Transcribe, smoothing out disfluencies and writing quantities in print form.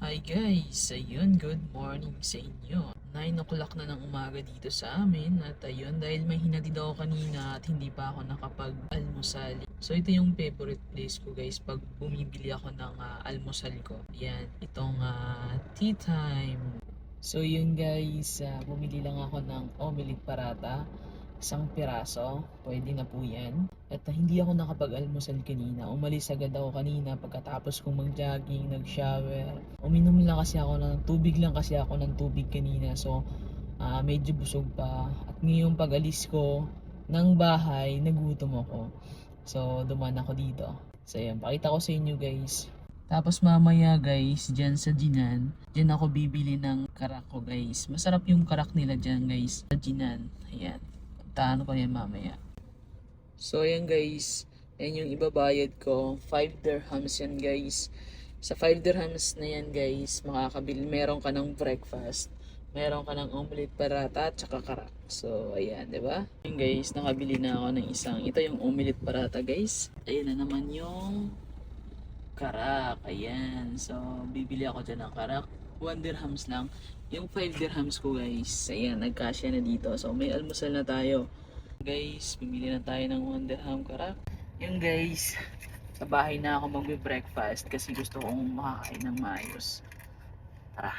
Hi guys! Ayun, good morning sa inyo. 9 o'clock na ng umaga dito sa amin at ayun, dahil may hinatid ako kanina at hindi pa ako nakapag-almusal. So ito yung favorite place ko guys pag bumibili ako ng almusal ko. Yan, itong tea time. So yun guys, bumili lang ako ng omelette parata. Isang piraso, pwede na po yan. At hindi ako nakapag-almusal kanina. Umalis agad ako kanina pagkatapos kong mag-jogging, nag-shower. Uminom lang kasi ako ng tubig kanina. So, medyo busog pa. At ngayong pag-alis ko ng bahay, nagutom ako. So, duman ako dito. So, yan. Pakita ko sa inyo guys. Tapos mamaya guys, dyan sa Jinan, dyan ako bibili ng karak ko guys. Masarap yung karak nila dyan guys, sa Jinan. Ayan. Puntahan ko yan mamaya. So ayan guys, yan yung ibabayad ko. 5 dirhams yan guys. Sa 5 dirhams na yan guys, makakabili, meron ka ng breakfast, meron ka ng omelette parata at saka karak. So ayan, di ba? Yung guys, nakabili na ako ng isang. Ito yung omelette parata guys. Ayan na naman yung karak. Ayan. So bibili ako dyan ng karak. 1 dirhams lang. Yung 5 dirhams ko guys, ayan, nagkasya na dito. So may almusal na tayo. Guys, bumili na tayo ng 1 dirham karak. Yung guys, sa bahay na ako magbe-breakfast kasi gusto kong makakain ng maayos. Tara.